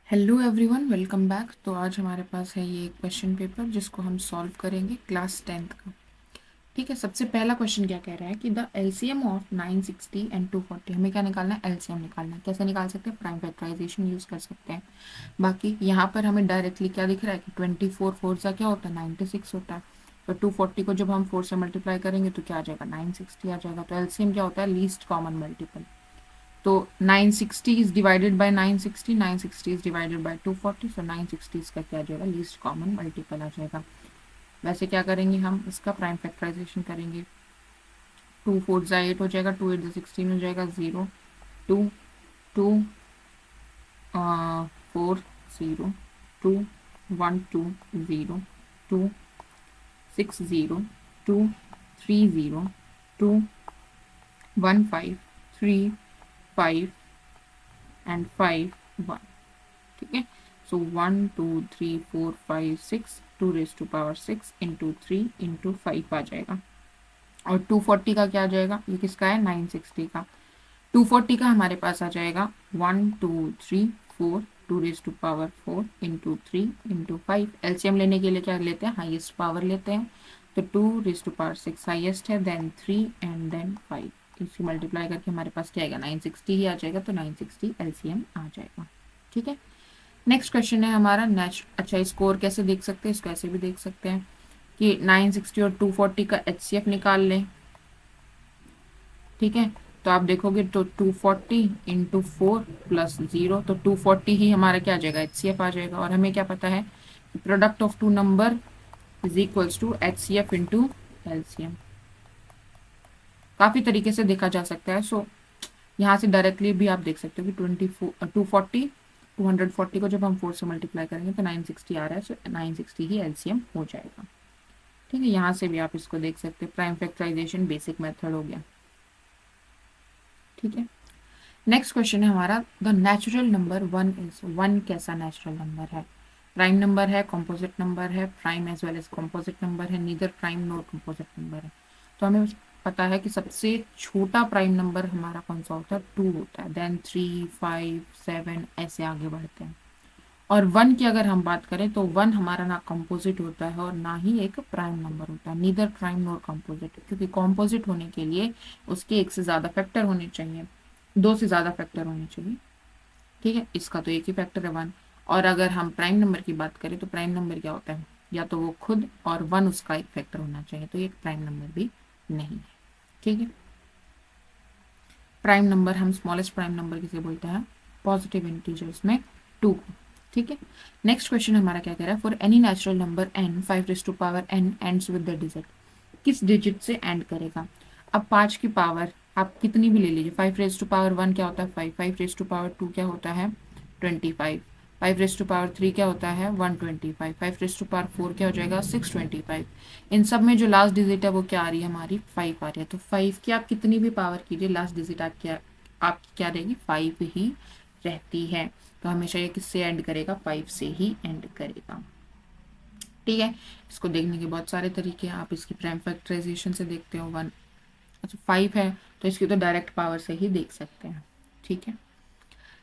Hello everyone, welcome back. तो आज हमारे पास है ये क्वेश्चन पेपर जिसको हम सॉल्व करेंगे क्लास 10th का। ठीक है, सबसे पहला क्वेश्चन क्या कह रहा है कि द एलसीएम ऑफ 960 एंड 240। हमें क्या निकालना है? एलसीएम निकालना है। कैसे निकाल सकते हैं? प्राइम फैक्टराइजेशन यूज कर सकते हैं। बाकी यहाँ पर हमें डायरेक्टली क्या दिख रहा है कि 24 फोर सा क्या होता है? 96 होता है। तो 240 को जब हम 4 से मल्टीप्लाई करेंगे तो क्या आ जाएगा? 960 आ जाएगा। तो एलसीएम क्या होता है? Least common multiple. तो 960 is divided by 960, 960 is divided by 240, सो 960 इसका क्या आ जाएगा? लीस्ट कॉमन मल्टीपल आ जाएगा। वैसे क्या करेंगे हम? इसका प्राइम फैक्टराइजेशन करेंगे। 2 4 जा 8 हो जाएगा, 2 8 16 हो जाएगा, 0 2 2 4 0 2 1 2 0 2 6 0 2 3 0 2 1 5 3 5 एंड 5 1। ठीक है, so 1 2 3 4 5 6 2 raise to power 6 into 3 into 5 आ जाएगा। और 240 का क्या आ जाएगा? ये किसका है? 960 का। 240 का हमारे पास आ जाएगा 1 2 3 4 2 raise to power 4 into 3 into 5। LCM लेने के लिए क्या लेते हैं? हाईएस्ट पावर लेते हैं। तो 2 रेज टू पावर 6 हाईएस्ट है, देन 3 एंड देन 5। इसी मल्टीप्लाई करके हमारे पास क्या आएगा? 960 ही आ जाएगा। तो 960 एलसीएम आ जाएगा। ठीक है, नेक्स्ट क्वेश्चन है हमारा अच्छा, स्कोर कैसे देख सकते हैं? इसको ऐसे भी देख सकते हैं कि 960 और 240 का एचसीएफ निकाल लें। ठीक है, तो आप देखोगे तो 240 इंटू 4 प्लस 0, तो 240 ही हमारा क्या आ जाएगा? एचसीएफ आ जाएगा। और हमें क्या पता है? Product of two number is equals to HCF into LCM. काफी तरीके से देखा जा सकता है। सो यहाँ से डायरेक्टली भी आप देख सकते हो कि 240 को जब हम 4 से मल्टीप्लाई करेंगे तो 960 आ रहा है। सो 960 ही एलसीएम हो जाएगा। ठीक है, यहाँ से भी आप इसको देख सकते हैं। प्राइम फैक्टराइजेशन बेसिक मेथड हो गया। ठीक है, नेक्स्ट क्वेश्चन है हमारा द नेचुरल नंबर 1 इज। 1 कैसा नेचुरल नंबर है? प्राइम नंबर है, कॉम्पोजिट नंबर है, prime as well as composite number है, neither prime nor composite number है। तो हमें पता है कि सबसे छोटा प्राइम नंबर हमारा कौन सा होता है? 2 होता है। देन 3 5 7 ऐसे आगे बढ़ते हैं। और 1 की अगर हम बात करें तो 1 हमारा ना कंपोजिट होता है और ना ही एक प्राइम नंबर होता है। नीदर प्राइम नोर कंपोजिट, क्योंकि कंपोजिट होने के लिए उसके एक से ज़्यादा फैक्टर होने चाहिए, 2 से ज़्यादा फैक्टर होने चाहिए। ठीक है, इसका तो एक ही फैक्टर है 1। और अगर हम प्राइम नंबर की बात करें तो प्राइम नंबर क्या होता है? या तो वो खुद और 1 उसका एक फैक्टर होना चाहिए, तो ये एक प्राइम नंबर भी नहीं है। ठीक है, प्राइम नंबर हम स्मॉलेस्ट प्राइम नंबर किसे बोलते हैं? पॉजिटिव इंटीजर्स में 2। ठीक है, नेक्स्ट क्वेश्चन हमारा क्या कह रहा है? For any natural number n 5 raise to power n ends with the digit. किस डिजिट से एंड करेगा? अब 5 की पावर आप कितनी भी ले लीजिए। 5 रेज टू पावर 1 क्या होता है? 5 5 रेज टू पावर 2 क्या होता है? 25 5 रेज टू पावर 3 क्या होता है? 125 5 रेज टू पावर 4 क्या हो जाएगा? 625। इन सब में जो लास्ट डिजिट है वो क्या आ रही है? हमारी 5 आ रही है। तो 5 की आप कितनी भी पावर कीजिए, लास्ट डिजिट आपकी क्या रहेगी? 5 ही रहती है। तो हमेशा ये किससे एंड करेगा? 5 से ही एंड करेगा। ठीक है, इसको देखने के बहुत सारे तरीके हैं। आप इसकी प्राइम फैक्टराइजेशन से देखते हो। 1 अच्छा 5 है तो इसकी तो डायरेक्ट पावर से ही देख सकते हैं। ठीक है,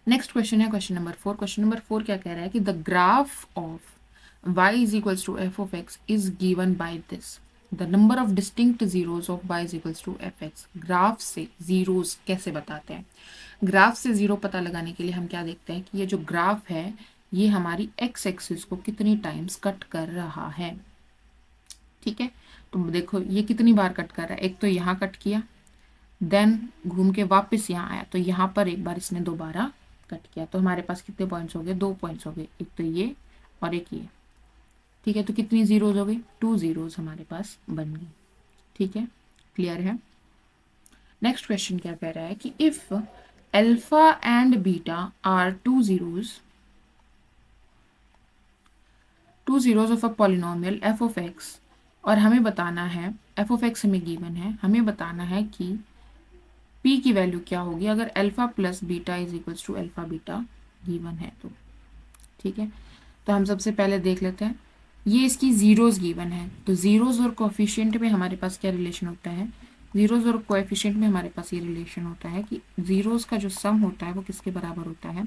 नेक्स्ट क्वेश्चन है क्वेश्चन नंबर 4। क्वेश्चन नंबर 4 क्या कह रहा है कि the graph of y is equals to f of x is given by this. The number of distinct zeros of y is equals to f x. Graph से zeros कैसे बताते हैं? Graph से जीरो पता लगाने के लिए हम क्या देखते हैं कि ये जो ग्राफ है ये हमारी एक्स एक्सिस को कितनी टाइम्स कट कर रहा है। ठीक है, तो देखो ये कितनी बार कट कर रहा है। एक तो यहाँ कट किया, देन घूम के वापस यहाँ आया, तो यहाँ पर एक बार इसने दोबारा कट किया। तो हमारे पास कितने पॉइंट्स हो गए? 2 पॉइंट्स हो गए, एक तो ये और एक ये। ठीक है, तो कितनी जीरोज हो गई? 2 जीरोज हमारे पास बन गई। ठीक है, क्लियर है। नेक्स्ट क्वेश्चन क्या कह रहा है कि if alpha and beta are 2 zeros of a polynomial f of x, और हमें बताना है एफ ऑफ एक्स हमें गिवन है, हमें बताना है कि p की वैल्यू क्या होगी अगर alpha plus beta is equals to alpha beta given है तो। ठीक है, तो हम सबसे पहले देख लेते हैं। ये इसकी जीरोज गिवन है, तो जीरोज और कोएफिशिएंट में हमारे पास क्या रिलेशन होता है? जीरोज और कोएफिशिएंट में हमारे पास ये रिलेशन होता है कि जीरोज का जो सम होता है वो किसके बराबर होता है?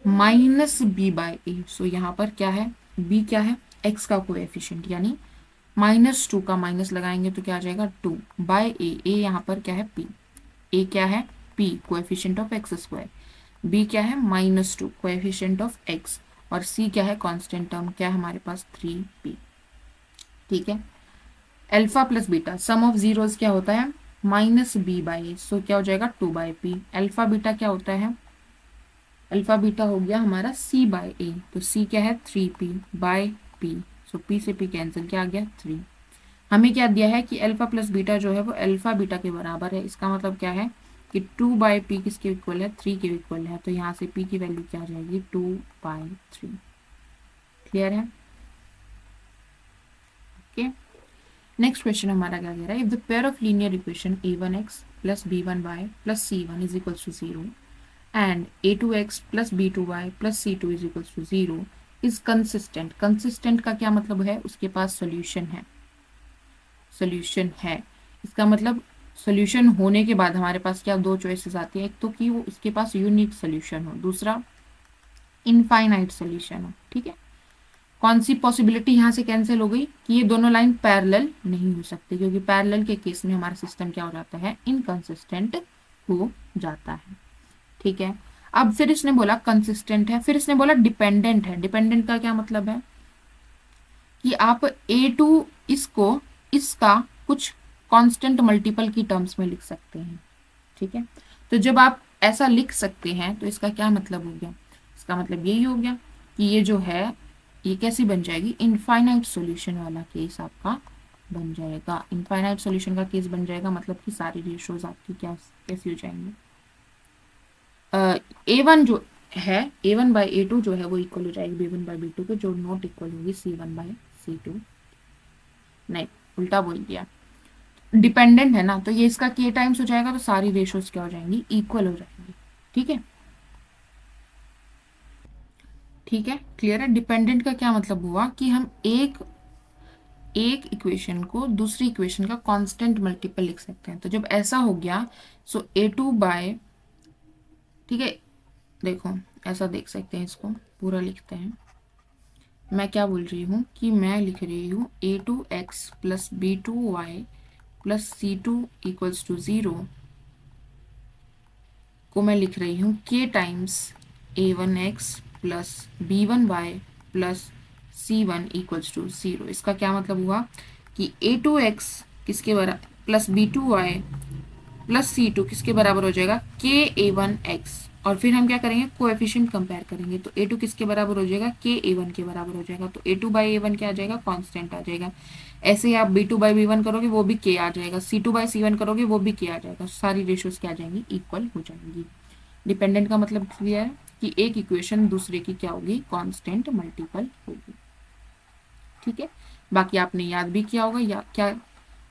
माइनस बी बाय ए। सो यहाँ पर क्या है, बी क्या है, एक्स का कोएफिशिएंट, यानी -2 का माइनस लगाएंगे तो क्या आ जाएगा 2 बाय ए। ए यहाँ पर क्या है, पी। ए क्या है, p coefficient of x square. B क्या है, -2 कोएफिशिएंट ऑफ एक्स। और सी क्या है, कांस्टेंट टर्म क्या है हमारे पास 3p। ठीक है। Alpha plus beta some of zeros क्या होता है, -b बाई ए। सो क्या हो जाएगा 2/p। अल्फा बीटा क्या होता है, अल्फा बीटा हो गया हमारा c बाय ए। तो c क्या है 3p बाय p। सो p से p कैंसिल, क्या आ गया 3। हमें क्या दिया है कि अल्फा प्लस बीटा जो है वो अल्फा बीटा के बराबर है। इसका मतलब क्या है कि 2/p किसके इक्वल है, 3 के इक्वल है। तो यहाँ से p की वैल्यू क्या आ जाएगी 2/3। क्लियर है। ओके। नेक्स्ट क्वेश्चन हमारा क्या कह रहा है, if the pair of linear equation a1x plus b1y plus c1 is equals to 0 and a2x plus b2y plus c2 is equals to 0 is consistent। consistent का क्या मतलब है, उसके पास solution है। solution है इसका मतलब solution होने के बाद हमारे पास क्या दो choices आती है, एक तो कि वो उसके पास unique solution हो, दूसरा infinite solution हो। ठीक है। कौन सी पॉसिबिलिटी यहाँ से कैंसिल हो गई कि ये दोनों लाइन पैरेलल नहीं हो सकती, क्योंकि पैरेलल के केस में हमारा सिस्टम क्या हो जाता है, इनकंसिस्टेंट हो जाता है। ठीक है। अब फिर इसने बोला कंसिस्टेंट है, फिर इसने बोला डिपेंडेंट है। डिपेंडेंट का क्या मतलब है कि आप a2 इसको इसका कुछ कांस्टेंट मल्टीपल की टर्म्स में लिख सकते हैं। ठीक है। तो जब आप ऐसा लिख सकते हैं तो इसका क्या मतलब हो गया, इसका मतलब यही हो गया कि ये जो है ये कैसी बन जाएगी, इनफाइनाइट सॉल्यूशन वाला केस आपका बन जाएगा। इनफाइनाइट सॉल्यूशन का केस बन जाएगा मतलब कि सारी रेशियोज आपकी क्या कैसी हो जाएंगी, a1 जो है a1/a2 जो है वो इक्वल हो जाएगी b1/b2 के, जो नॉट इक्वल होगी c1/c2। नहीं, उल्टा बोल दिया। डिपेंडेंट है ना, तो ये इसका k टाइम्स हो जाएगा, तो सारी रेशियोज क्या हो जाएंगी, इक्वल हो जाएंगी। ठीक है। ठीक है, क्लियर है। डिपेंडेंट का क्या मतलब हुआ कि हम एक इक्वेशन को दूसरी इक्वेशन का कांस्टेंट मल्टीपल लिख सकते हैं। तो जब ऐसा हो गया सो a2 बाय, ठीक है, देखो ऐसा देख सकते हैं, इसको पूरा लिखते हैं। मैं क्या बोल रही हूँ कि मैं लिख रही हूँ a2x plus b2y plus c2 equals to 0 को मैं लिख रही हूँ k times a1x plus b1y plus c1 equals to 0। इसका क्या मतलब हुआ कि a2x किसके बराबर प्लस b2y प्लस c2 किसके बराबर हो जाएगा, ka1x। और फिर हम क्या करेंगे, कोएफिशिएंट कंपेयर करेंगे। तो a2 किसके बराबर हो जाएगा, ka1 के बराबर हो जाएगा। तो a2/a1 क्या आ जाएगा, कांस्टेंट आ जाएगा। ऐसे ही आप b2/b1 करोगे वो भी k आ जाएगा, c2/c1 करोगे वो भी k आ जाएगा। सारी रेशियोज क्या आ जाएंगी, इक्वल हो जाएंगी। डिपेंडेंट का मतलब क्लियर है कि एक इक्वेशन दूसरे की क्या होगी, कांस्टेंट मल्टीपल होगी। ठीक है। बाकी आपने याद भी किया होगा, या क्या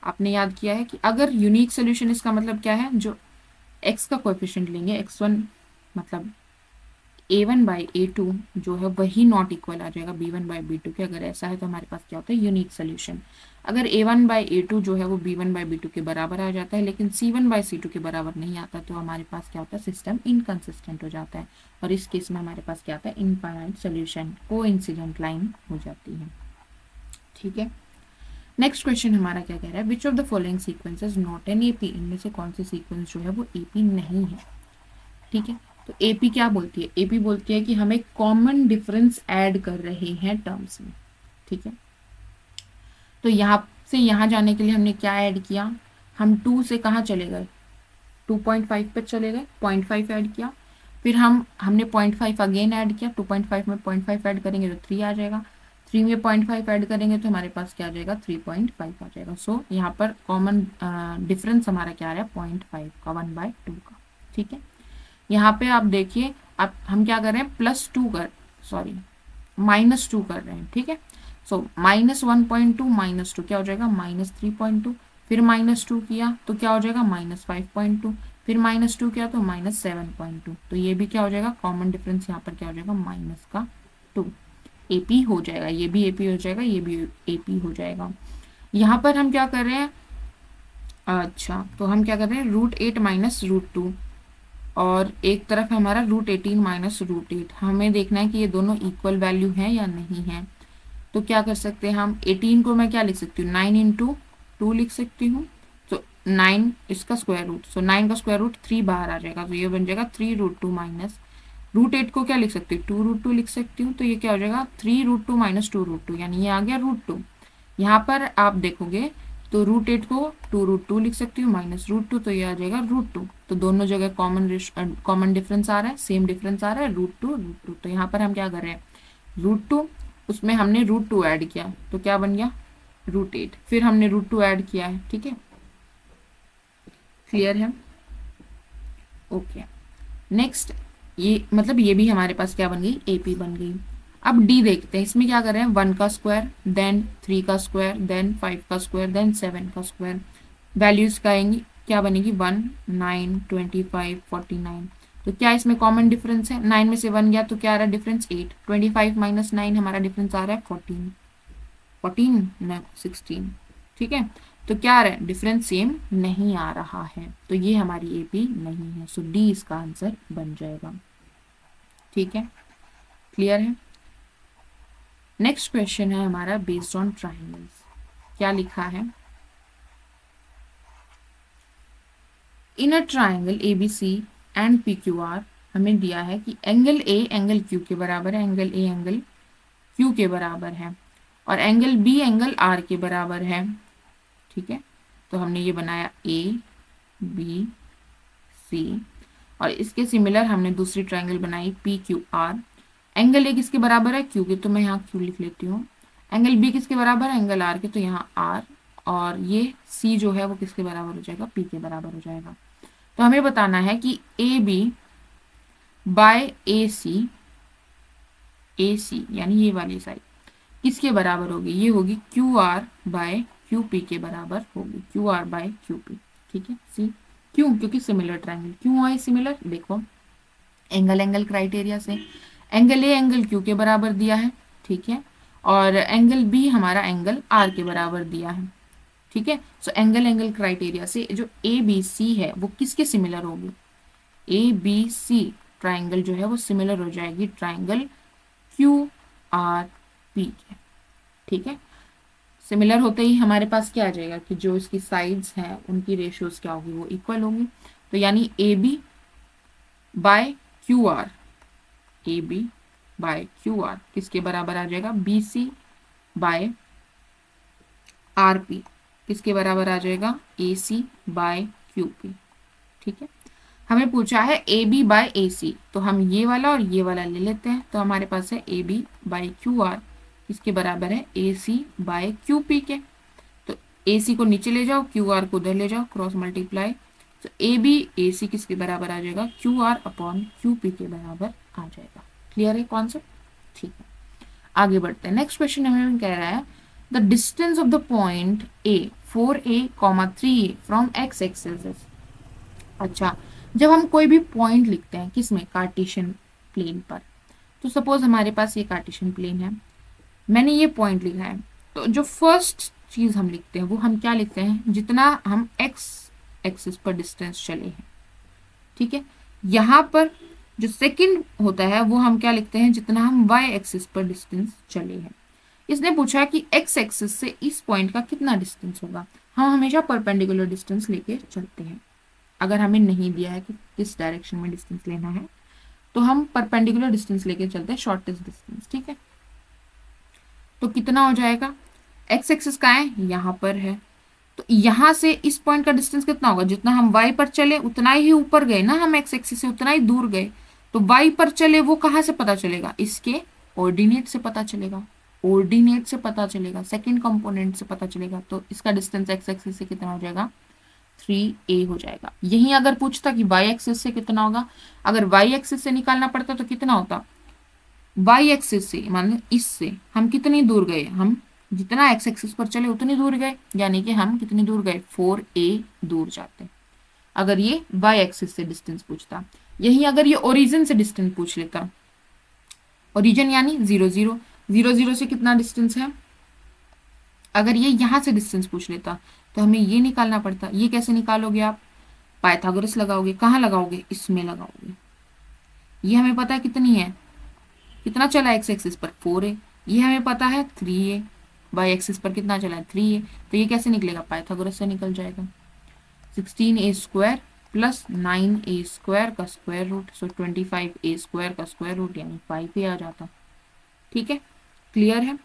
आपने याद किया है कि अगर यूनिक सोल्यूशन, इसका मतलब क्या है, जो x का कोएफिशिएंट लेंगे x1 मतलब a1/a2 जो है वही नॉट इक्वल आ जाएगा b1/b2 के। अगर ऐसा है तो हमारे पास क्या होता है, यूनिक सोल्यूशन। अगर a1/a2 जो है वो b1/b2 के बराबर आ जाता है लेकिन c1/c2 के बराबर नहीं आता, तो हमारे पास क्या होता है, सिस्टम इनकंसिस्टेंट हो जाता है। और इस केस में हमारे पास क्या आता है, इनफाइनाइट सोल्यूशन, कोइंसिडेंट लाइन हो जाती है। ठीक है। नेक्स्ट क्वेश्चन हमारा क्या कह रहा है, which of the following sequences not an AP. इनमें से कौन सी सीक्वेंस जो है वो एपी नहीं है। ठीक है। तो एपी क्या बोलती है, एपी बोलती है कि हम एक कॉमन डिफरेंस ऐड कर रहे हैं टर्म्स में। ठीक है। तो यहाँ से यहाँ जाने के लिए हमने क्या ऐड किया, हम 2 से कहाँ चले गए, 2.5 पे चले गए, 0.5 ऐड किया। फिर हमने 0.5 अगेन ऐड किया, 2.5 में 0.5 ऐड करेंगे तो 3 आ जाएगा। 3 में 0.5 ऐड करेंगे तो हमारे पास क्या आ जाएगा, 3.5 आ जाएगा। सो यहाँ पर कॉमन डिफरेंस हमारा क्या आ रहा है, 0.5 का, 1/2 का। ठीक है। यहाँ पे आप देखिए, अब हम क्या कर रहे हैं, -2 कर रहे हैं। ठीक है। सो -1.2 -2 क्या हो जाएगा, -3.2। फिर -2 किया तो क्या हो जाएगा, -5.2। फिर -2 किया तो -7.2। तो ये भी क्या हो जाएगा, कॉमन डिफरेंस यहाँ पर क्या हो जाएगा, -2 एपी हो जाएगा। ये भी एपी हो जाएगा, ये भी एपी हो जाएगा। यहाँ पर हम क्या कर रहे हैं, अच्छा तो हम क्या कर रहे हैं, √8 - √2 और एक तरफ है हमारा √18 माइनस √8। हमें देखना है कि ये दोनों इक्वल वैल्यू हैं या नहीं है। तो क्या कर सकते हैं हम, 18 को मैं क्या लिख सकती हूँ, 9 इंटू 2 लिख सकती हूँ। तो 9 इसका स्क्वायर रूट, सो 9 का स्क्वायर रूट 3 बाहर आ जाएगा, तो ये बन जाएगा 3√2 माइनस √8 को क्या लिख सकती हूँ, 2√2 लिख सकती हूँ। तो ये क्या हो जाएगा, 3√2 माइनस 2√2, यानी ये आ गया √2। यहाँ पर आप देखोगे तो √8 को 2√2 लिख सकती हूँ माइनस √2, तो ये आ जाएगा √2। तो दोनों जगह कॉमन डिफरेंस आ रहा है, सेम डिफरेंस आ रहा है, √2 तो यहाँ पर हम क्या कर रहे हैं, √2 उसमें हमने √2 ऐड किया तो क्या बन गया, √8, फिर हमने √2 ऐड किया है। ठीक है, क्लियर है, ओके। नेक्स्ट, ये मतलब ये भी हमारे पास क्या बन गई, AP बन गई। अब D देखते हैं, इसमें क्या कर रहे हैं, 1 का स्क्वायर, देन 3 का स्क्वायर, देन 5 का स्क्वायर, देन 7 का स्क्वायर। वैल्यूज का आएंगी, क्या बनेगी, 1, 9, 25, 49। तो क्या इसमें कॉमन डिफरेंस है, 9 में से 1 गया तो क्या आ रहा है डिफरेंस, 8। 25 माइनस 9 हमारा डिफरेंस आ रहा है 14, 14 न 16। ठीक है, तो क्या आ रहा है, डिफरेंस सेम नहीं आ रहा है, तो ये हमारी AP नहीं है। सो D इसका आंसर बन जाएगा। ठीक है, क्लियर है। नेक्स्ट क्वेश्चन है हमारा बेस्ड ऑन ट्राइंगल्स। क्या लिखा है, in a triangle ABC and PQR हमें दिया है कि एंगल A एंगल Q के बराबर है, एंगल A एंगल Q के बराबर है, और एंगल B एंगल R के बराबर है। ठीक है, तो हमने ये बनाया ABC, और इसके सिमिलर हमने दूसरी ट्राइंगल बनाई PQR। एंगल A किसके बराबर है, Q के, तो मैं यहाँ Q लिख लेती हूँ। एंगल B किसके बराबर है, एंगल R के, तो यहाँ R, और ये C जो है वो किसके बराबर हो जाएगा, P के बराबर हो जाएगा। तो हमें बताना है कि AB बाय AC यानी ये वाली साइड किसके बराबर होगी, ये होगी QR बाय QP के बराबर होगी, QR बाय QP। ठीक है, सी क्यों, क्योंकि सिमिलर ट्राइंगल, क्यों आए सिमिलर, देखो एंगल क्राइटेरिया से एंगल A एंगल Q के बराबर दिया है। ठीक है, और एंगल B हमारा एंगल R के बराबर दिया है। ठीक है, सो एंगल क्राइटेरिया से जो ABC है वो किसके सिमिलर होगी, ABC ट्राइंगल जो है वो सिमिलर हो जाएगी ट्राइंगल QRP के। ठीक है, सिमिलर होते ही हमारे पास क्या आ जाएगा कि जो इसकी साइड्स हैं उनकी रेशियोज क्या होगी, वो इक्वल होंगी। तो यानी AB by QR, AB by QR किसके बराबर आ जाएगा, BC बाय RP किसके बराबर आ जाएगा, AC बाय QP। ठीक है, हमें पूछा है AB बाय AC, तो हम ये वाला और ये वाला ले लेते हैं। तो हमारे पास है AB बाय QR किसके बराबर है, AC बाय QP के। तो AC को नीचे ले जाओ, QR को उधर ले जाओ, क्रॉस मल्टीप्लाई, तो AB AC किसके बराबर आ जाएगा, QR अपॉन QP के बराबर आ जाएगा। क्लियर है कॉन्सेप्ट, ठीक है, आगे बढ़ते हैं। नेक्स्ट क्वेश्चन हमें कह रहा है the distance of the point A 4A, 3A from X axis. अच्छा, जब हम कोई भी पॉइंट लिखते हैं किसमें, कार्टेशियन प्लेन पर, तो सपोज हमारे पास ये कार्टेशियन प्लेन है, मैंने ये पॉइंट लिखा है, तो जो फर्स्ट चीज हम लिखते हैं वो हम क्या लिखते हैं, जितना हम X एक्सिस पर डिस्टेंस चले हैं। ठीक है, यहाँ पर जो सेकंड होता है वो हम क्या लिखते हैं, जितना हम Y एक्सिस पर डिस्टेंस चले हैं। इसने पूछा कि X एक्सिस से इस पॉइंट का कितना डिस्टेंस होगा। हम हमेशा परपेंडिकुलर डिस्टेंस लेके चलते हैं। अगर हमें नहीं दिया है कि किस डायरेक्शन में डिस्टेंस लेना है, तो हम परपेंडिकुलर डिस्टेंस लेके चलते हैं, शॉर्टेस्ट डिस्टेंस। ठीक है, तो कितना हो जाएगा, X एक्सिस का है, यहाँ पर है, तो यहाँ से इस पॉइंट का डिस्टेंस कितना होगा, जितना हम Y पर चले उतना ही ऊपर गए ना, हम X एक्सिस से उतना ही दूर गए, तो Y पर चले वो कहाँ से पता चलेगा, इसके ऑर्डिनेट से पता चलेगा, ऑर्डिनेट से पता चलेगा, सेकंड कंपोनेंट से पता चलेगा। तो इसका डिस्टेंस X एक्सिस से कितना हो जाएगा, 3A हो जाएगा। यही अगर पूछता कि Y एक्सिस से कितना होगा, अगर Y एक्सिस से निकालना पड़ता तो कितना होता, Y एक्सिस से मान इससे हम कितनी दूर गए, हम जितना X एक्सिस पर चले उतनी दूर गए, यानी कि हम कितनी दूर गए, 4A दूर जाते, अगर ये Y एक्सिस से डिस्टेंस पूछता। यही अगर ये ओरिजिन से डिस्टेंस पूछ लेता, ओरिजिन यानी 0 0 0 0 से कितना डिस्टेंस है, अगर ये यहां से डिस्टेंस पूछ लेता तो हमें ये निकालना पड़ता। ये कैसे निकालोगे आप, पाइथागोरस लगाओगे, कहाँ लगाओगे, इसमें लगाओगे। ये हमें पता है कितनी है, कितना चला एक्स एक्सिस पर 4a, ये हमें पता है 3a, वाई एक्सिस पर कितना चला है 3a, तो ये कैसे निकलेगा, पाइथागोरस से निकल जाएगा। 16a² प्लस 9a² का स्क्वायर रूट, सो 25a² का स्क्वायर रूट यानी 5a आ जाता। ठीक है, क्लियर है।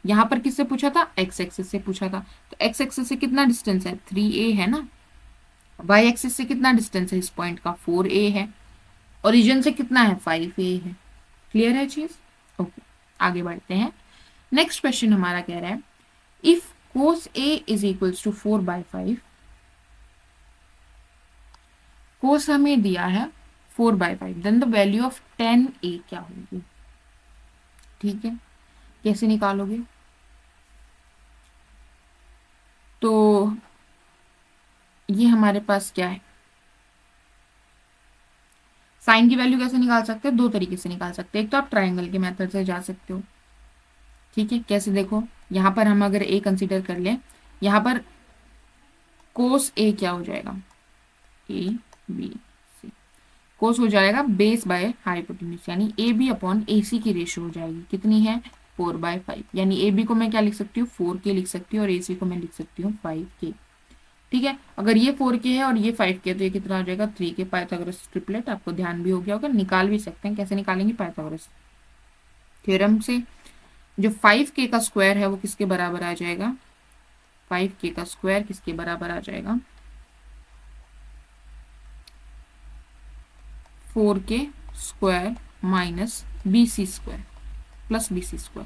यहाँ पर किससे पूछा था, एक्स एक्सिस से पूछा था, तो एक्स एक्सिस से कितना डिस्टेंस है 3a है ना, वाई एक्सिस से कितना डिस्टेंस है इस पॉइंट का 4a है, ओरिजिन से कितना है 5a है। क्लियर है चीज, ओके आगे बढ़ते हैं। नेक्स्ट क्वेश्चन हमारा कह रहा है if cos a is equals to 4/5, cos हमें दिया है 4/5, then the value of 10a क्या होगी। ठीक है, कैसे निकालोगे, तो ये हमारे पास क्या है, साइन की वैल्यू कैसे निकाल सकते हैं, दो तरीके से निकाल सकते हैं। एक तो आप ट्राइंगल के मेथड से जा सकते हो। ठीक है, कैसे, देखो यहाँ पर हम अगर a कंसीडर कर लें, यहाँ पर कोस a क्या हो जाएगा, ए बी सी, कोस हो जाएगा बेस बाय हाइपोटेन्यूज, यानी ए बी अपॉन ए सी की रेशियो हो जाएगी, कितनी है 4/5, यानी ए बी को मैं क्या लिख सकती हूँ 4k लिख सकती हूँ और ए सी को मैं लिख सकती हूँ 5k। ठीक है, अगर ये 4k है और ये 5k तो ये कितना हो जाएगा 3k। पाइथागोरस ट्रिपलेट आपको ध्यान भी हो गया होगा, निकाल भी सकते हैं, कैसे निकालेंगे, पाइथागोरस थ्योरम से। जो 5k का स्क्वायर है वो किसके बराबर आ जाएगा, 5k का स्क्वायर किसके बराबर आ जाएगा, 4k² minus BC² plus BC²।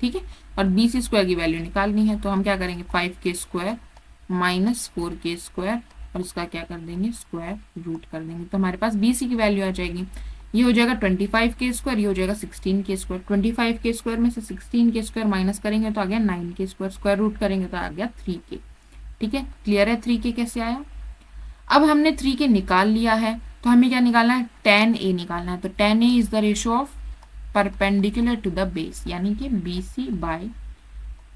ठीक है, और BC² की वैल्यू निकालनी है, तो हम क्या करेंगे 5k² माइनस 4k² और इसका क्या कर देंगे स्क्वायर रूट कर देंगे, तो हमारे पास BC की वैल्यू आ जाएगी। ये हो जाएगा 25k², ये हो जाएगा 16k²। 25k² में से 16k² माइनस करेंगे तो आ गया 9k², स्क्वायर रूट करेंगे तो आ गया 3k। ठीक है, क्लियर है 3k कैसे आया। अब हमने 3k निकाल लिया है, तो हमें क्या निकालना है, tan a निकालना है, तो tan a is the ratio of perpendicular to the base, यानी कि BC बाय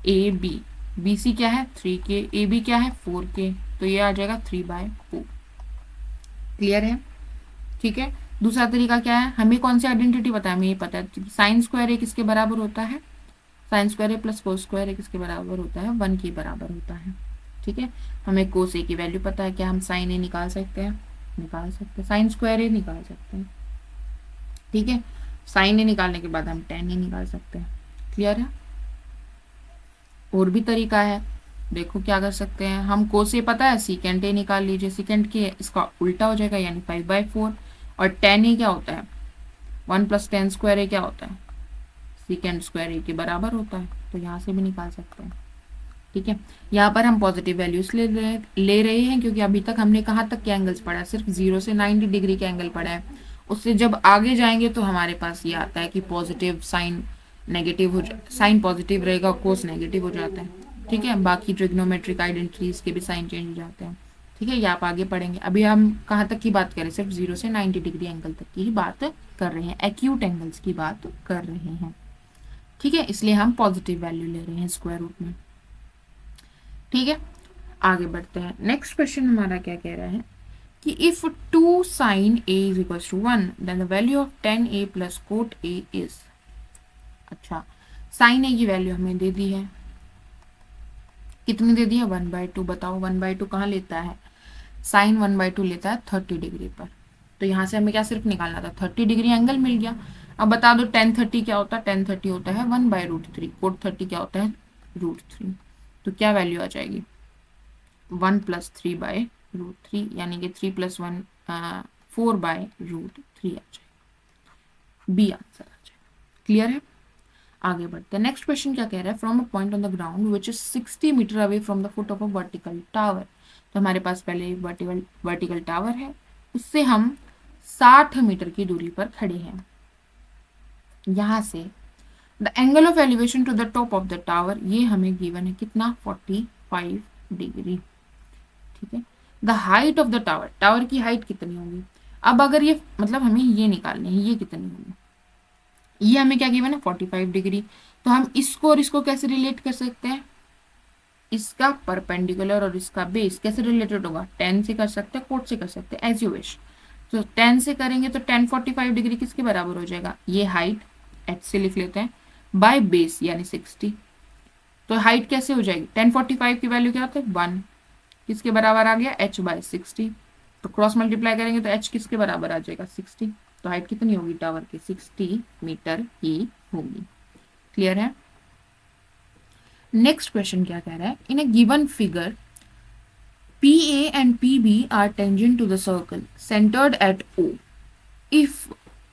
AB। BC क्या है 3k, AB क्या है 4k, तो ये आ जाएगा 3/4। क्लियर है, ठीक है। दूसरा तरीका क्या है, हमें कौन सी आइडेंटिटी पता है, हमें ये पता है साइन स्क्वायर ए किसके बराबर होता है, साइन स्क्वायर ए प्लस कोस स्क्वायर ए किसके बराबर होता है 1 के बराबर होता है। ठीक है, हमें कोस ए की वैल्यू पता है, क्या हम साइन ए निकाल सकते हैं, निकाल सकते हैं, साइन स्क्वायर ए निकाल सकते हैं। ठीक है, साइन ए निकालने के बाद हम टेन ए निकाल सकते हैं। क्लियर है, और भी तरीका है, देखो क्या कर सकते हैं हम, कोस ए पता है सीकेंट ए निकाल लीजिए, सीकेंट के इसका उल्टा हो जाएगा यानी 5/4, और टेन ए क्या होता है 1 + tan स्क्वायर ए क्या होता है सीकेंट स्क्वायर ए के बराबर होता है, तो यहाँ से भी निकाल सकते हैं। ठीक है, यहाँ पर हम पॉजिटिव वैल्यूज ले रहे हैं क्योंकि अभी तक हमने कहाँ तक के एंगल्स पढ़ा है, सिर्फ 0 से 90 डिग्री के एंगल पढ़ा है। उससे जब आगे जाएंगे तो हमारे पास ये आता है कि पॉजिटिव साइन नेगेटिव हो साइन पॉजिटिव रहेगा, कोस नेगेटिव हो जाता है। ठीक है, बाकी ट्रिग्नोमेट्रिक आइडेंटिटीज के भी साइन चेंज हो जाते हैं। ठीक है, ये आप आगे पढ़ेंगे, अभी हम कहाँ तक की बात करें, सिर्फ 0 से 90 डिग्री एंगल तक की ही बात कर रहे हैं, एक्यूट एंगल्स की बात कर रहे हैं। ठीक है, इसलिए हम पॉजिटिव वैल्यू ले रहे हैं स्क्वायर रूट में। ठीक है, आगे बढ़ते हैं। नेक्स्ट क्वेश्चन हमारा क्या कह रहा है कि if 2 sin a is equal to 1 then the value of tan a plus cot a is. अच्छा, sin a की वैल्यू हमें दे दी है, कितनी दे दी है 1/2। बताओ 1/2 कहाँ लेता है, साइन 1/2 लेता है 30 डिग्री पर, तो यहाँ से हमें क्या सिर्फ निकालना था 30 डिग्री एंगल मिल गया। अब बता दो tan 30 क्या होता है, tan 30 होता है 1/√3, cot 30 क्या होता है √3, तो क्या वैल्यू आ जाएगी 1 + 3/√3, यानी कि 3 + 1 4/√3 आ जाएगा, बी आंसर आ जाएगा। क्लियर है, आगे बढ़ते हैं। नेक्स्ट क्वेश्चन क्या कह रहा है, from a point on the ground which is 60 metre away from the foot of a vertical tower. तो हमारे पास पहले वर्टिकल टावर है, उससे हम 60 मीटर की दूरी पर खड़े हैं। यहां से the angle of elevation to the top of the tower, ये हमें गिवन है कितना 45 डिग्री। ठीक है, the height of the tower, tower की हाइट कितनी होगी। अब अगर ये मतलब हमें ये निकालनी है, ये कितनी होगी, ये हमें क्या गिवन है 45 डिग्री, तो हम इसको और इसको कैसे रिलेट कर सकते हैं, इसका परपेंडिकुलर और इसका बेस कैसे रिलेटेड होगा, tan से कर सकते हैं, cot से कर सकते हैं, एज यू विश। तो tan से करेंगे तो tan 45 डिग्री किसके बराबर हो जाएगा, ये हाइट h से लिख लेते हैं बाय बेस यानी 60। तो हाइट कैसे हो जाएगी, tan 45 की वैल्यू क्या होता है 1, किसके बराबर आ गया h बाय 60। तो क्रॉस मल्टीप्लाई करेंगे तो h किसके बराबर आ जाएगा 60। तो हाइट कितनी होगी टावर की 60 मीटर ही होगी। क्लियर है। नेक्स्ट क्वेश्चन क्या कह रहा है, in a given figure PA and PB are tangent to the circle centered at O. If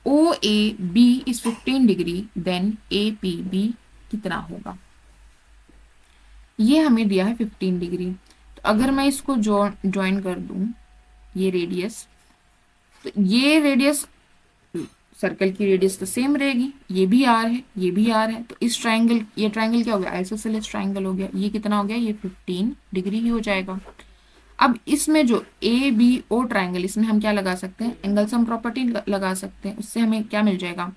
OAB is 15 degree, then APB कितना होगा। ये हमें दिया है 15 डिग्री। तो अगर मैं इसको ज्वाइन कर दूं ये रेडियस, तो ये रेडियस सर्कल की रेडियस तो सेम रहेगी, ये भी आर है ये भी आर है। तो इस ट्राइंगल, ये ट्राइंगल क्या हो गया, आइसोसेलेस ट्राइंगल हो गया। ये कितना हो गया, ये 15 डिग्री ही हो जाएगा। अब इसमें जो ए बी ओ ट्राइंगल, इसमें हम क्या लगा सकते हैं, एंगल सम प्रॉपर्टी लगा सकते हैं। उससे हमें क्या मिल जाएगा,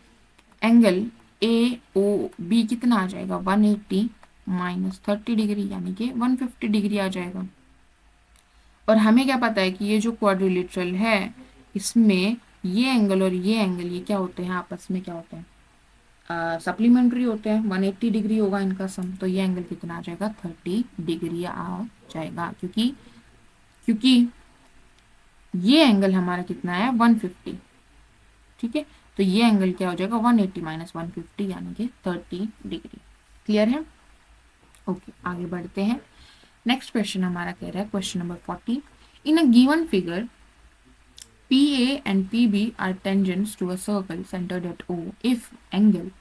एंगल ए ओ बी कितना आ जाएगा 180 माइनस 30 डिग्री यानी कि 150 डिग्री आ जाएगा। और हमें क्या पता है कि ये जो क्वाड्रिलेटरल है इसमें ये एंगल और ये एंगल ये क्या होते हैं, आपस में क्या होते हैं, सप्लीमेंट्री होते हैं। 180 डिग्री होगा इनका सम, तो ये एंगल कितना आ जाएगा 30 डिग्री आ जाएगा, क्योंकि ये एंगल हमारा कितना है 150। ठीक है, तो ये एंगल क्या हो जाएगा 180 माइनस 150 यानी कि 30 डिग्री। क्लियर है। ओके, आगे बढ़ते हैं। नेक्स्ट क्वेश्चन हमारा कह रहा है question number 40, in a given figure PA and PB are tangents to a circle centered at O. If angle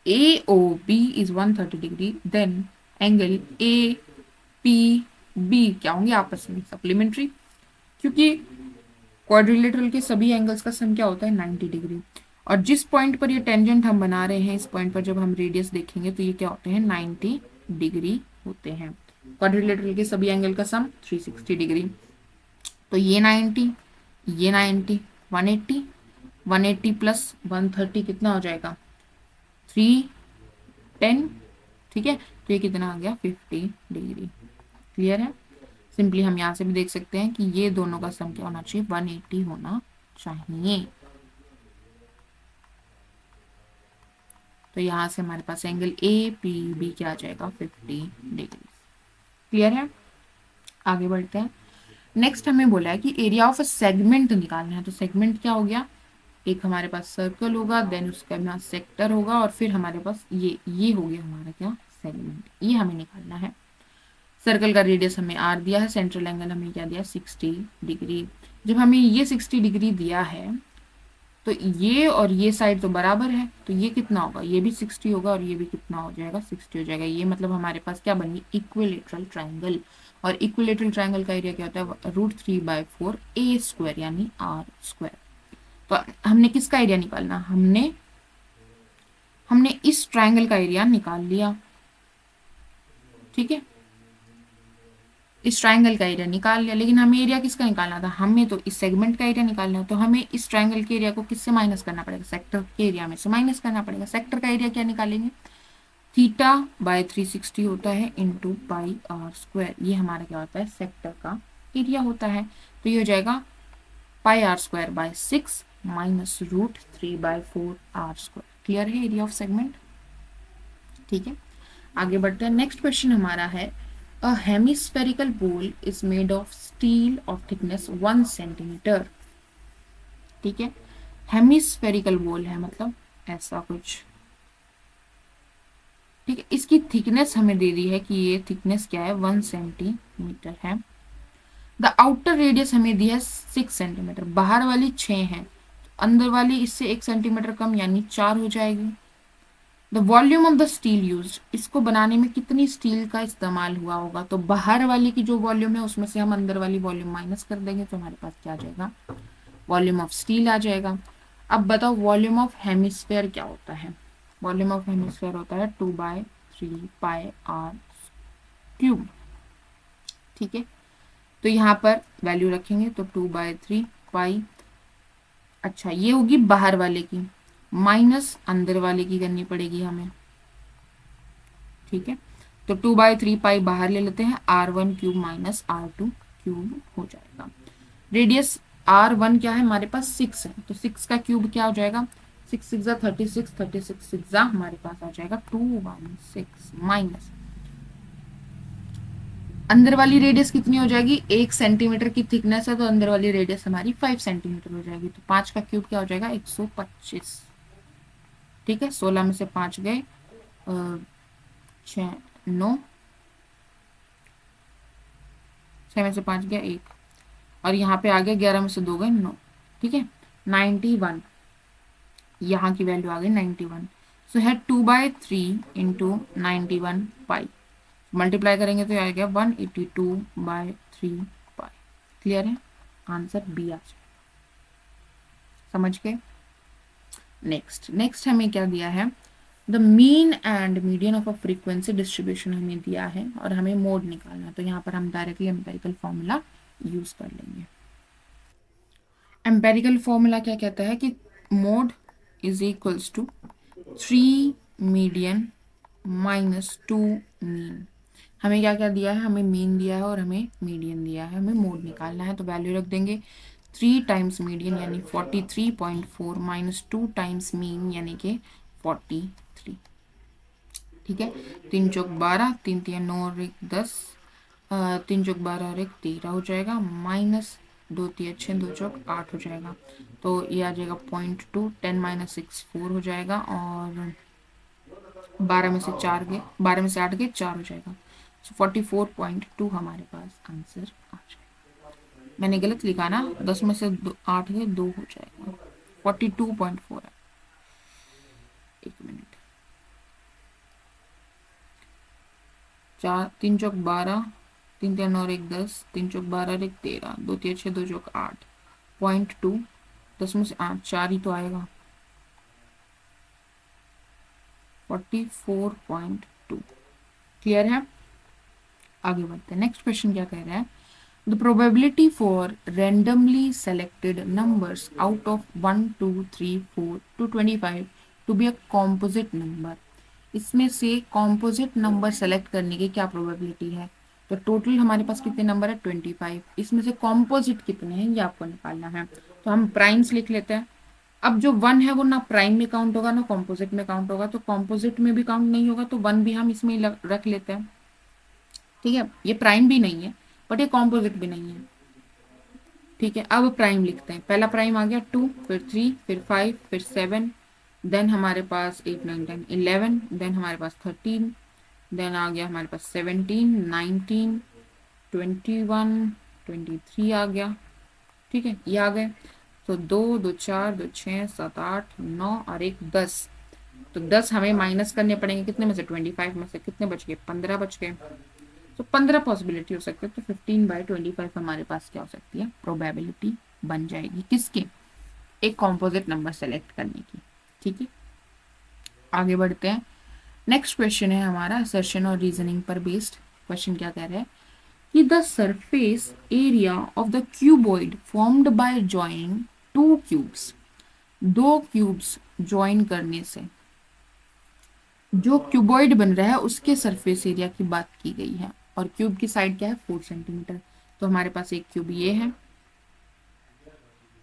AOB is 130 degree, then angle APB क्या होंगे आपस में सप्लीमेंट्री, क्योंकि क्वाड्रिलेटरल के सभी एंगल्स का सम क्या होता है 90 डिग्री। और जिस पॉइंट पर ये टेंजेंट हम बना रहे हैं, इस पॉइंट पर जब हम रेडियस देखेंगे तो ये क्या होते हैं 90 डिग्री होते हैं। क्वाड्रिलेटरल के सभी एंगल का सम 360 डिग्री। तो ये 90 ये 90 180 180 प्लस 130 कितना हो जाएगा 310। ठीक है, तो ये कितना आ गया 50 डिग्री। क्लियर है। सिंपली हम यहाँ से भी देख सकते हैं कि ये दोनों का सम क्या होना चाहिए 180 होना चाहिए। तो यहाँ से हमारे पास एंगल ए पी बी क्या आ जाएगा 50 डिग्री। क्लियर है। आगे बढ़ते हैं। नेक्स्ट हमें बोला है कि एरिया ऑफ अ सेगमेंट निकालना है। तो सेगमेंट क्या हो गया, एक हमारे पास सर्कल होगा, देन उसका यहाँ सेक्टर होगा, और फिर हमारे पास ये हो गया हमारा क्या सेगमेंट। ये हमें निकालना है। सर्कल का रेडियस हमें आर दिया है, सेंट्रल एंगल हमें क्या दिया 60 डिग्री। जब हमें ये 60 डिग्री दिया है तो ये और ये साइड तो बराबर है, तो ये कितना होगा, ये भी 60 होगा और ये भी कितना हो जाएगा 60 हो जाएगा। ये मतलब हमारे पास क्या बनी इक्विलेटरल ट्राइंगल। और इक्विलेटरल ट्राइंगल का एरिया क्या होता है √3/4 ए स्क्वायर यानी आर स्क्वायर। तो हमने किसका एरिया निकालना, हमने इस ट्राइंगल का एरिया निकाल लिया। ठीक है, इस ट्राइंगल का एरिया निकाल लिया, लेकिन हमें एरिया किसका निकालना था, हमें तो इस सेगमेंट का एरिया निकालना है। तो हमें इस ट्राइंगल के एरिया को किससे माइनस करना पड़ेगा, सेक्टर के एरिया में से माइनस करना पड़ेगा। सेक्टर का एरिया क्या निकालेंगे, θ/360 होता है इंटू पाई आर स्क्वायर। ये हमारा क्या होता है सेक्टर का एरिया होता है। तो ये हो जाएगा πr²/6 minus √3/4 r square. Clear है एरिया ऑफ सेगमेंट। ठीक है, आगे बढ़ते हैं। नेक्स्ट क्वेश्चन हमारा है A hemispherical bowl is made of steel of thickness 1 centimeter. ठीक है, हेमिस्फेरिकल बोल है मतलब ऐसा कुछ। ठीक है, इसकी थिकनेस हमें दे दी है कि ये थिकनेस क्या है 1 सेंटीमीटर है। द आउटर रेडियस हमें दी है 6 सेंटीमीटर, बाहर वाली 6 है, अंदर वाली इससे 1 सेंटीमीटर कम यानी 4 हो जाएगी। The volume of the steel use, इसको बनाने में कितनी स्टील का इस्तेमाल हुआ होगा। तो बाहर वाली की जो वॉल्यूम है उसमें से हम अंदर वाली वॉल्यूम माइनस कर देंगे तो हमारे पास क्या आ जाएगा वॉल्यूम ऑफ स्टील आ जाएगा। अब बताओ वॉल्यूम ऑफ हेमिस्फेयर क्या होता है। वॉल्यूम ऑफ हेमिस्फेयर होता है 2/3 पाई आर क्यूब। ठीक है, तो यहाँ पर वैल्यू रखेंगे तो 2/3 पाई, अच्छा ये होगी बाहर वाले की, माइनस अंदर वाले की करनी पड़ेगी हमें। ठीक है, तो 2/3 पाई बाहर ले लेते हैं, r1 cube minus r2 cube हो जाएगा। रेडियस r1 क्या है हमारे पास 6 है, तो 6 का क्यूब क्या हो जाएगा, 6 6 36, 36 6 हमारे पास आ जाएगा 216 माइनस अंदर वाली रेडियस कितनी हो जाएगी, 1 सेंटीमीटर की थिकनेस है तो अंदर वाली रेडियस हमारी 5 सेंटीमीटर हो जाएगी, तो 5 का क्यूब क्या हो जाएगा 125। ठीक है, 16 में से 5 गए 6 9, 6 में से 5 गया 1, और यहाँ पे आ गया 11 में से 2 गए 9। ठीक है, 91, यहाँ की वैल्यू आ गई 91। सो है 2/3 इंटू 91 पाई, मल्टीप्लाई करेंगे तो आ गया 182/3 पाई। क्लियर है, आंसर बी आ जाएगा। समझ गए। नेक्स्ट हमें क्या दिया है, the mean and median of a frequency distribution हमें दिया है और हमें मोड निकालना है, तो यहाँ पर हम डायरेक्टली एम्पेरिकल फॉर्मूला यूज कर लेंगे। एम्पेरिकल फॉर्मूला क्या कहता है कि mode is equals to 3 median minus 2 mean. हमें क्या क्या दिया है, हमें मीन दिया है और हमें मीडियन दिया है, हमें मोड निकालना है, तो वैल्यू रख देंगे 3 टाइम्स मीडियन यानी 43.4 माइनस 2 टाइम्स मीन यानी कि 43। ठीक है, 3 चौक 12, 3 3 9 और 1 10, 3 चौक 12 और 1 13 हो जाएगा, माइनस 2 3 6 2 चौक 8 हो जाएगा, तो ये आ जाएगा 0.2, 10 माइनस 6 4 हो जाएगा, और 12 में से 4 गए, 12 में से 8 गए 4 हो जाएगा, 44.2 हमारे पास आंसर आ जाएगा। मैंने गलत लिखा ना, 10 में से 8 गए 2 हो जाएगा, 42.4 है। एक मिनट, 4 3 चौक 12, 3 3 और 1 10, 3 चौक 12 और 1 13, 2 3 6 2 चौक 8, 0.2, 10 में से 8 4 ही तो आएगा, 44.2। क्लियर है, आगे बढ़ते हैं। नेक्स्ट क्वेश्चन क्या कह रहा है, the probability for randomly selected numbers out of 1 2 3 4 to 25 to be a composite number. इसमें से कॉम्पोजिट नंबर सेलेक्ट करने की क्या प्रोबेबिलिटी है, तो टोटल हमारे पास कितने नंबर है 25, इसमें से कॉम्पोजिट कितने हैं ये आपको निकालना है, तो हम प्राइम्स लिख लेते हैं। अब जो 1 है वो ना प्राइम में काउंट होगा ना कॉम्पोजिट में काउंट होगा, तो कॉम्पोजिट में भी काउंट नहीं होगा, तो 1 भी हम इसमें रख लेते हैं। ठीक है, ये प्राइम भी नहीं है बट ये कॉम्पोजिट भी नहीं है। ठीक है, अब प्राइम लिखते हैं। पहला प्राइम आ गया 2, फिर 3, फिर 5, फिर 7, देन हमारे पास 8 9 10 11, देन हमारे पास 13, देन आ गया हमारे पास 17 19 21 23 आ गया। ठीक है, ये आ गए, तो 2 2 4 2 6 7 8 9 और 1 10, तो 10 हमें माइनस करने पड़ेंगे कितने में से, 25 में से कितने बच गए, 15 बच गए, तो 15 पॉसिबिलिटी हो सकती है, तो 15/25 हमारे पास क्या हो सकती है, प्रोबेबिलिटी बन जाएगी किसकी, एक कॉम्पोजिट नंबर सेलेक्ट करने की। ठीक है, आगे बढ़ते हैं। नेक्स्ट क्वेश्चन है हमारा असर्शन और रीजनिंग पर बेस्ड क्वेश्चन। क्या कह रहा है कि the surface area of the cuboid formed by joining 2 cubes, 2 cubes join करने से जो क्यूबॉइड बन रहा है उसके सरफेस एरिया की बात की गई है, और क्यूब की साइड क्या है 4 सेंटीमीटर, तो हमारे पास एक क्यूब ये है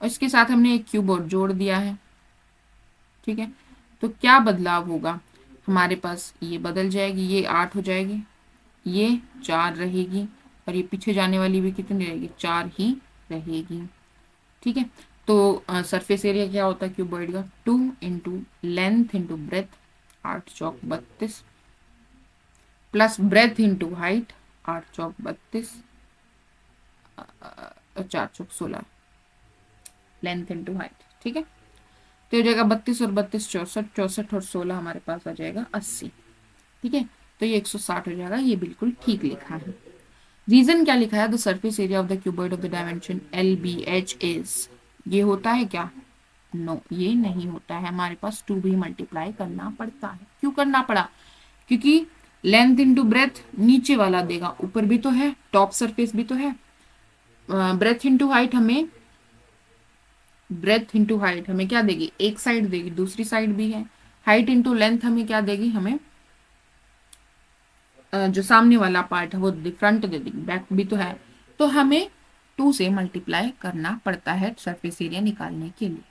और इसके साथ हमने एक क्यूब और जोड़ दिया है। ठीक है, तो क्या बदलाव होगा, हमारे पास ये बदल जाएगी, ये 8 हो जाएगी, ये 4 रहेगी, और ये पीछे जाने वाली भी कितनी रहेगी, 4 ही रहेगी। ठीक है, तो सरफेस एरिया क्या होता है क्यूबॉइड का, 2 इंटू लेंथ इंटू ब्रेथ, 8 चौक 32, प्लस ब्रेथ इंटू हाइट, 8 चौक 32, 4 चौक 16, लेंथ इंटू हाइट। ठीक है, तो हो जाएगा 32 और 32 64, 64 और 16 हमारे पास आ जाएगा 80। ठीक है, तो ये 160 हो जाएगा, ये बिल्कुल ठीक लिखा है। रीजन क्या लिखा है, the surface area of the cuboid of the dimension LBH is, ये होता है क्या, नो ये नहीं होता है, हमारे पास 2 भी मल्टीप्लाई करना पड़ता है। क्यों करना पड़ा, क्योंकि लेंथ इंटू ब्रेथ नीचे वाला देगा, ऊपर भी तो है, टॉप सरफेस भी तो है, ब्रेथ इंटू हाइट हमें, ब्रेथ इंटू हाइट हमें क्या देगी, एक साइड देगी, दूसरी साइड भी है, हाइट इंटू लेंथ हमें क्या देगी, हमें जो सामने वाला पार्ट है वो फ्रंट दे देंगे, बैक भी तो है, तो हमें 2 से मल्टीप्लाई करना पड़ता है सरफेस एरिया निकालने के लिए।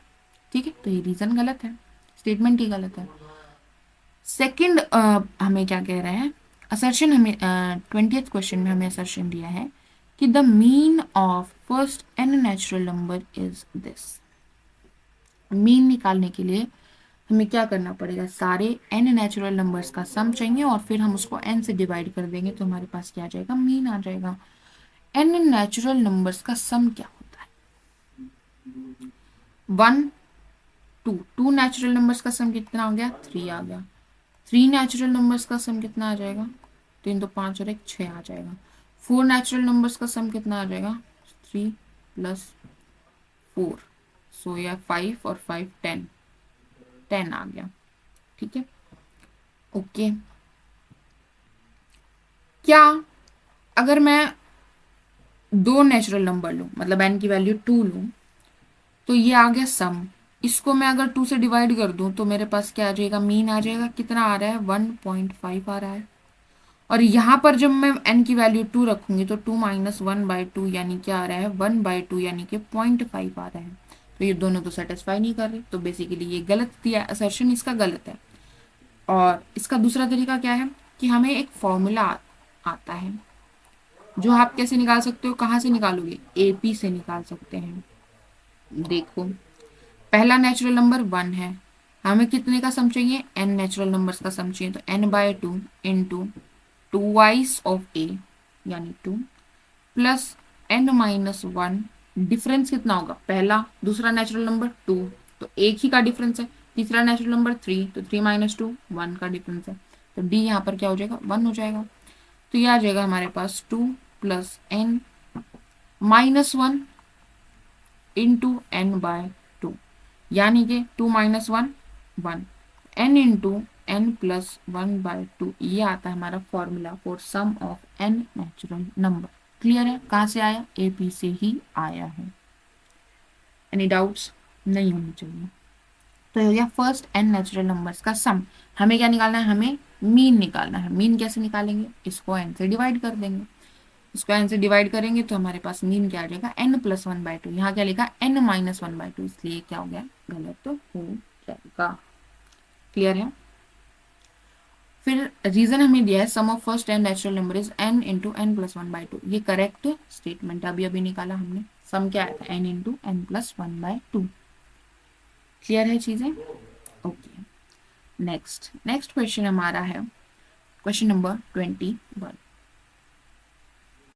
ठीक है, तो ये रीजन गलत है, स्टेटमेंट ही गलत है। सेकंड हमें क्या कह रहे हैं, असर्शन हमें 20th क्वेश्चन में हमें असर्शन दिया है कि the mean of first n natural number is this. Mean निकालने के लिए हमें क्या करना पड़ेगा, सारे n नेचुरल नंबर्स का सम चाहिए और फिर हम उसको n से डिवाइड कर देंगे तो हमारे पास क्या आ जाएगा, मीन आ जाएगा। n नेचुरल नंबर्स का सम क्या होता है, 1 2, 2 नेचुरल नंबर्स का सम कितना आ गया, 3 आ गया। 3 नेचुरल नंबर्स का सम कितना आ जाएगा, 3 तो 5 और 1 6 आ जाएगा। 4 नेचुरल नंबर्स का सम कितना आ जाएगा, 3 + 4, सो या 5 और 5 10, 10 आ गया। ठीक है, ओके। क्या अगर मैं 2 नेचुरल नंबर लूं, मतलब n की वैल्यू 2 लूं, तो ये आ गया सम, इसको मैं अगर 2 से डिवाइड कर दूं तो मेरे पास क्या आ जाएगा, मीन आ जाएगा। कितना आ रहा है, 1.5 आ रहा है। और यहाँ पर जब मैं n की वैल्यू 2 रखूंगी तो 2 - 1/2 यानी क्या आ रहा है, 1/2 यानी कि 0.5 आ रहा है। तो ये दोनों तो सेटिस्फाई नहीं कर रहे, तो बेसिकली ये गलत दिया, असर्शन इसका गलत है। और इसका दूसरा तरीका क्या है कि हमें एक फॉर्मूला आता है जो आप कैसे निकाल सकते हो, कहाँ से निकालोगे, AP से निकाल सकते हैं। देखो, पहला नेचुरल नंबर 1 है, हमें कितने का सम चाहिए, n नेचुरल नंबर्स का सम चाहिए, तो n/2 इंटू 2 ऑफ a यानी 2 प्लस n-1, डिफरेंस कितना होगा, पहला दूसरा नेचुरल नंबर 2, तो एक ही का डिफरेंस है। तीसरा नेचुरल नंबर 3, तो 3 - 2 1 का डिफरेंस है, तो d यहाँ पर क्या हो जाएगा, 1 हो जाएगा। तो ये आ जाएगा हमारे पास 2 + n-1 इंटू n/2 यानी कि 2 - 1 1, n इंटू n+1/2, ये आता है हमारा formula for sum of n natural number. Clear है, कहाँ से आया, AP से ही आया है। एनी डाउट्स, नहीं होनी चाहिए। तो हो गया फर्स्ट n नेचुरल नंबर्स का सम। हमें क्या निकालना है, हमें मीन निकालना है। मीन कैसे निकालेंगे, इसको n से डिवाइड कर देंगे। इसको n से डिवाइड करेंगे तो हमारे पास मीन क्या आ जाएगा, n+1/2। यहाँ क्या लिखा, n-1/2, इसलिए क्या हो गया, गलत तो हो जाएगा। क्लियर है। फिर रीजन हमें दिया है sum of first n natural number is n into n+1/2, ये करेक्ट स्टेटमेंट अभी अभी निकाला हमने। सम क्या आया था, n इंटू n+1/2। क्लियर है चीजें, ओके। नेक्स्ट क्वेश्चन हमारा है क्वेश्चन नंबर 21।